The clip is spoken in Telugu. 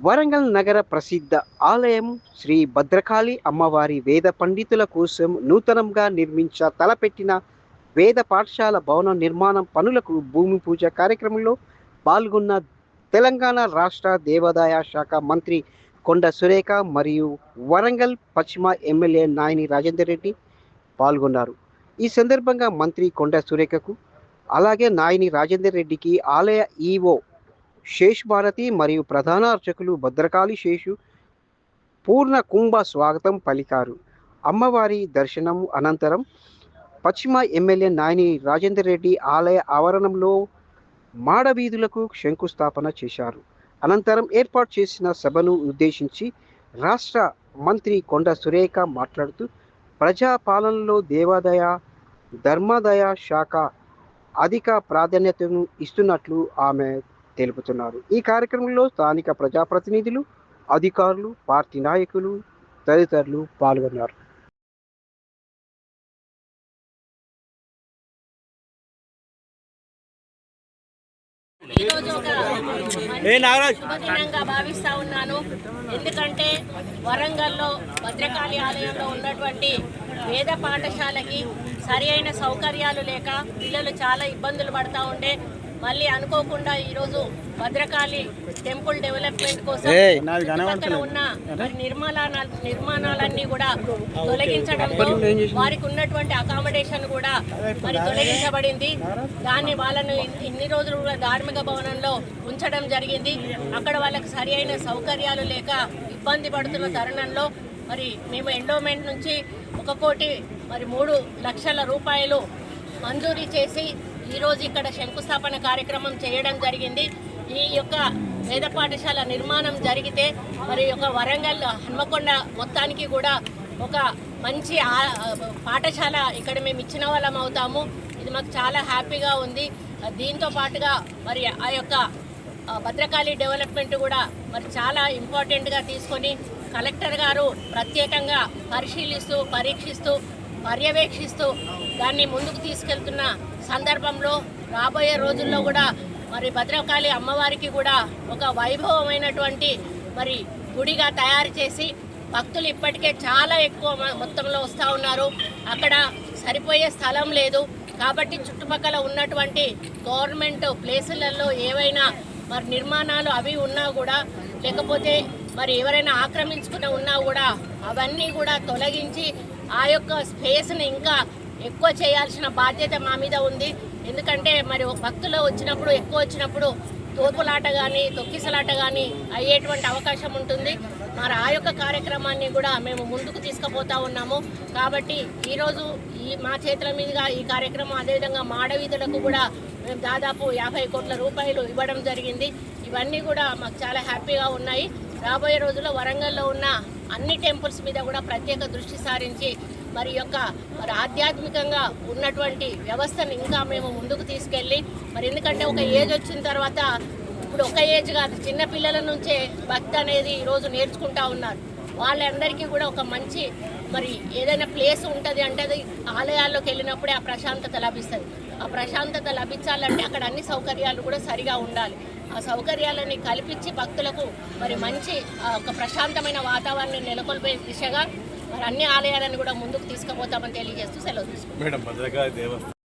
వరంగల్ నగర ప్రసిద్ధ ఆలయం శ్రీ భద్రకాళి అమ్మవారి వేద పండితుల కోసం నూతనంగా తలపెట్టిన వేద పాఠశాల భవన నిర్మాణం పనులకు భూమి పూజ కార్యక్రమంలో పాల్గొన్న తెలంగాణ రాష్ట్ర దేవాదాయ శాఖ మంత్రి కొండ సురేఖ మరియు వరంగల్ పశ్చిమ ఎమ్మెల్యే నాయని రాజేందర్ రెడ్డి పాల్గొన్నారు. ఈ సందర్భంగా మంత్రి కొండ సురేఖకు అలాగే నాయని రాజేందర్ రెడ్డికి ఆలయ ఈవో శేష్ భారతి మరియు ప్రధాన అర్చకులు భద్రకాళి శేషు పూర్ణ కుంభ స్వాగతం పలికారు. అమ్మవారి దర్శనం అనంతరం పశ్చిమ ఎమ్మెల్యే నాయని రాజేందర్ రెడ్డి ఆలయ ఆవరణంలో మాడవీధులకు శంకుస్థాపన చేశారు. అనంతరం ఏర్పాటు చేసిన సభను ఉద్దేశించి రాష్ట్ర మంత్రి కొండ సురేఖ మాట్లాడుతూ ప్రజాపాలనలో దేవాదాయ ధర్మాదాయ శాఖ అధిక ప్రాధాన్యతను ఇస్తున్నట్లు ఆమె తెలుపుతున్నారు. ఈ కార్యక్రమంలో స్థానిక ప్రజాప్రతినిధులు, అధికారులు, పార్టీ నాయకులు తదితరులు పాల్గొన్నారు. శుభదినంగా భావిస్తా ఉన్నాను. ఎందుకంటే వరంగల్లో భద్రకాళి ఆలయంలో ఉన్నటువంటి వేద పాఠశాలకి సరి అయిన సౌకర్యాలు లేక పిల్లలు చాలా ఇబ్బందులు పడతా ఉంటే మళ్ళీ అనుకోకుండా ఈరోజు భద్రకాళి టెంపుల్ డెవలప్మెంట్ కోసం ఉన్న నిర్మాణాలన్నీ కూడా తొలగించడంతో వారికి ఉన్నటువంటి అకామిడేషన్ కూడా మరి తొలగించబడింది. దాన్ని వాళ్ళను ఇన్ని రోజులు కూడా ధార్మిక భవనంలో ఉంచడం జరిగింది. అక్కడ వాళ్ళకి సరి అయిన సౌకర్యాలు లేక ఇబ్బంది పడుతున్న తరుణంలో మరి మేము ఎండోమెంట్ నుంచి 1,03,00,000 రూపాయలు మంజూరీ చేసి ఈరోజు ఇక్కడ శంకుస్థాపన కార్యక్రమం చేయడం జరిగింది. ఈ యొక్క వేద పాఠశాల నిర్మాణం జరిగితే మరి యొక్క వరంగల్ హన్మకొండ మొత్తానికి కూడా ఒక మంచి పాఠశాల ఇక్కడ మేము ఇచ్చిన వాళ్ళం అవుతాము. ఇది మాకు చాలా హ్యాపీగా ఉంది. దీంతో పాటుగా మరి ఆ యొక్క భద్రకాళి డెవలప్మెంట్ కూడా మరి చాలా ఇంపార్టెంట్గా తీసుకొని కలెక్టర్ గారు ప్రత్యేకంగా పరిశీలిస్తూ పరీక్షిస్తూ పర్యవేక్షిస్తూ దాన్ని ముందుకు తీసుకెళ్తున్న సందర్భంలో రాబోయే రోజుల్లో కూడా మరి భద్రకాళి అమ్మవారికి కూడా ఒక వైభవమైనటువంటి మరి గుడిగా తయారు చేసి భక్తులు ఇప్పటికే చాలా ఎక్కువ మొత్తంలో వస్తూ ఉన్నారు. అక్కడ సరిపోయే స్థలం లేదు కాబట్టి చుట్టుపక్కల ఉన్నటువంటి గవర్నమెంట్ ప్లేసులలో ఏవైనా మరి నిర్మాణాలు అవి ఉన్నా కూడా లేకపోతే మరి ఎవరైనా ఆక్రమించుకుని ఉన్నా కూడా అవన్నీ కూడా తొలగించి ఆ యొక్క స్పేస్ని ఇంకా ఎక్కువ చేయాల్సిన బాధ్యత మా మీద ఉంది. ఎందుకంటే మరి భక్తులు వచ్చినప్పుడు ఎక్కువ వచ్చినప్పుడు తోపులాట కానీ తొక్కిసలాట కానీ అయ్యేటువంటి అవకాశం ఉంటుంది. మరి ఆ యొక్క కార్యక్రమాన్ని కూడా మేము ముందుకు తీసుకుపోతా ఉన్నాము. కాబట్టి ఈరోజు మా చేతుల మీదుగా ఈ కార్యక్రమం అదేవిధంగా మాడవీధులకు కూడా మేము దాదాపు 50 కోట్ల రూపాయలు ఇవ్వడం జరిగింది. ఇవన్నీ కూడా మాకు చాలా హ్యాపీగా ఉన్నాయి. రాబోయే రోజుల్లో వరంగల్లో ఉన్న అన్ని టెంపుల్స్ మీద కూడా ప్రత్యేక దృష్టి సారించి మరి ఆధ్యాత్మికంగా ఉన్నటువంటి వ్యవస్థను ఇంకా మేము ముందుకు తీసుకెళ్ళి మరి ఎందుకంటే ఒక ఏజ్ వచ్చిన తర్వాత ఇప్పుడు ఒక ఏజ్ కాదు, చిన్నపిల్లల నుంచే భక్తి అనేది ఈరోజు నేర్చుకుంటా ఉన్నారు. వాళ్ళందరికీ కూడా ఒక మంచి మరి ఏదైనా ప్లేస్ ఉంటుంది అంటే అది ఆలయాల్లోకి వెళ్ళినప్పుడే ఆ ప్రశాంతత లభిస్తుంది. ఆ ప్రశాంతత లభించాలంటే అక్కడ అన్ని సౌకర్యాలు కూడా సరిగా ఉండాలి. ఆ సౌకర్యాలని కల్పించి భక్తులకు మరి మంచి ఒక ప్రశాంతమైన వాతావరణాన్ని నెలకొల్పే దిశగా మరి అన్ని ఆలయాలను కూడా ముందుకు తీసుకుపోతామని తెలియజేస్తూ సెలవు తీసుకుంటాం.